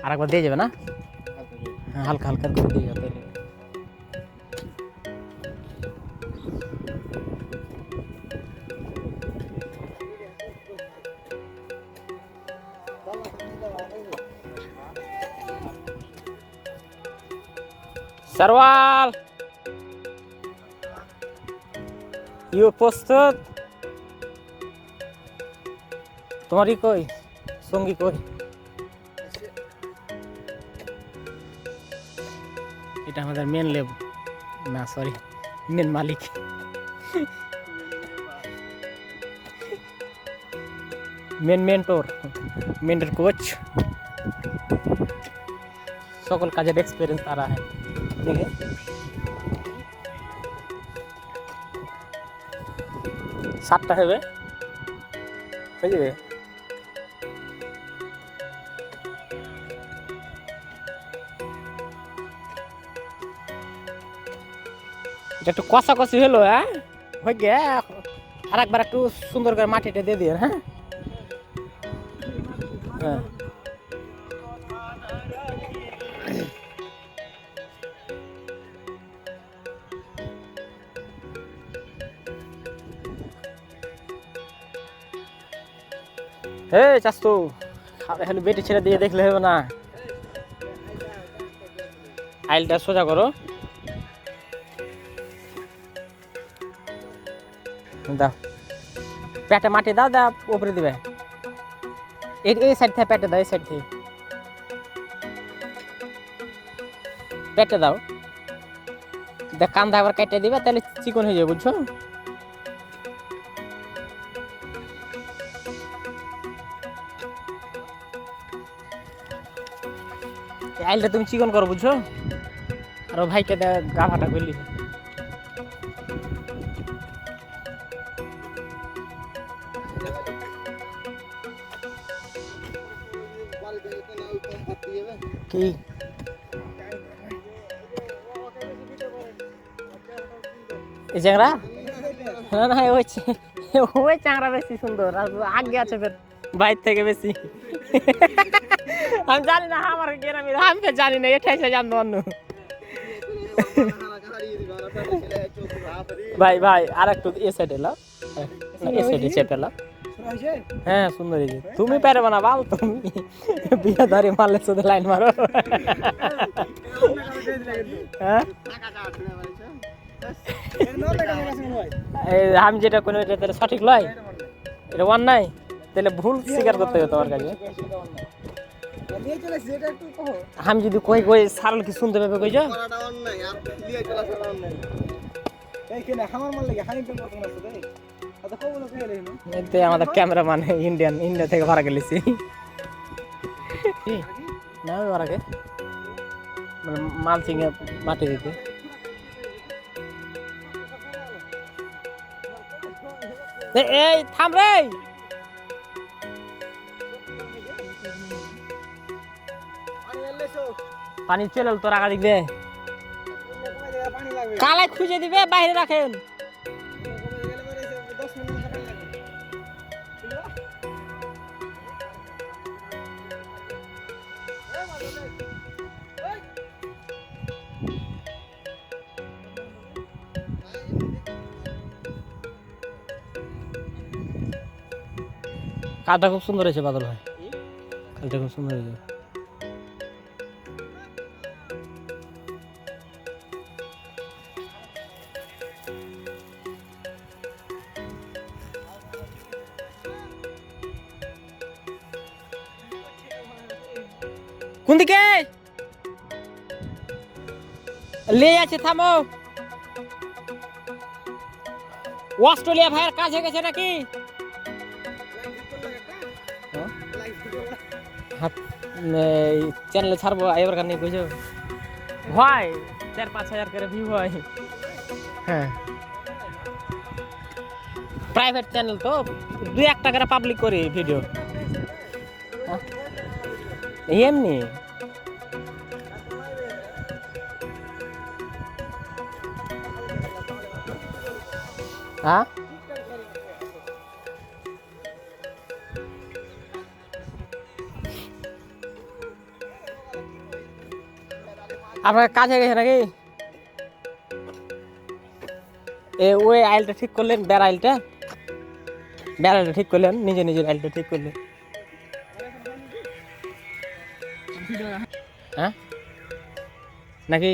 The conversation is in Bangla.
আরেকবার দিয়ে যাবে না? হ্যাঁ, হালকা হালকা করে দিয়ে যাবে। সারওয়াল ইউ প্রস্তুত? তোমারই কই সঙ্গী কই? এটা আমাদের মেন লেব না, সরি, মেন মালিক। মেন্টর, মেন্টর কোচ, সকল কাজের এক্সপিরিয়েন্স তারা হ্যাঁ। দেখে সাতটা হবে হয়ে যাবে। এটা একটু কষাকষি হলো, হ্যাঁ হয়ে গে। আর একবার একটু সুন্দর করে মাটিটা দিয়ে দিয়ে, হ্যাঁ হ্যাঁ। হে চাস্তু, খালি বেটে ছেড়ে দিয়ে দেখলে হবে না। আইলটা সোজা করো, দাও পেটে মাটি দাও, দাও উপরে দিবে। এই সাইড থেকে পেটে দাও, এই সাইড থেকে পেটে দাও। দেখ কান্দা একবার কেটে দিবে, তাহলে চিকন হয়ে যাবে, বুঝছো? আইলটা তুমি চিকন করো, বুঝছো? আর ভাইকে গা ফাটা করলি। কি এই চ্যাংরা? না না, ওই চ্যাংরা বেশি সুন্দর, আর আগে আছে ফের বাইর থেকে বেশি। আমি জানি না, আমার গ্রামে আমি তো জানি না, এটাই সে জানতো অন্য। ভাই ভাই আর একটু এ সাইড এলাও, এ সাইডে চেপে এলাও। হ্যাঁ সুন্দর হয়েছে। তুমি পারবে না বাল, তুমি বিয়ে ধরে মারলে শুধু লাইন মারো। হ্যাঁ আমি যেটা কোনো এটা তাহলে সঠিক লয়, এটা ওয়ান নাই, তাহলে ভুল স্বীকার করতে হবে তোমার কাছে। আমি যদি কই কই সারল কি শুনতে পাবে, কইছো আমাদের ক্যামেরাম্যান ইন্ডিয়া থেকে ভাড়া গেলেছি না, ভাড়াকে মানে মাল চিংয়ে মাটি দিতে। এই থাম রে, পানি চলে তোর আগা দিক দে, কালাই খুঁজে দিবে, বাইরে রাখেন। কাজটা খুব সুন্দর হয়েছে বাদল ভাই, কাজটা খুব সুন্দর হয়েছে। কোন দিকে লে আছে, থামো। অস্ট্রেলিয়া ভাইয়ের কাজ হয়ে গেছে নাকি? চ্যানেলে ছাড়বো এবার কার নেই, বুঝো হয় 4-5 হাজার করে ভিউ হয়। হ্যাঁ প্রাইভেট চ্যানেল তো, 2-1 টাকা পাবলিক করি ভিডিও এমনি। হ্যাঁ আপনার কাজ হয়ে গেছে নাকি? ওই আইলটা ঠিক করলেন, বেড়াইলটা ঠিক করলেন, নিজের আইলটা ঠিক করলেন। হ্যাঁ নাকি?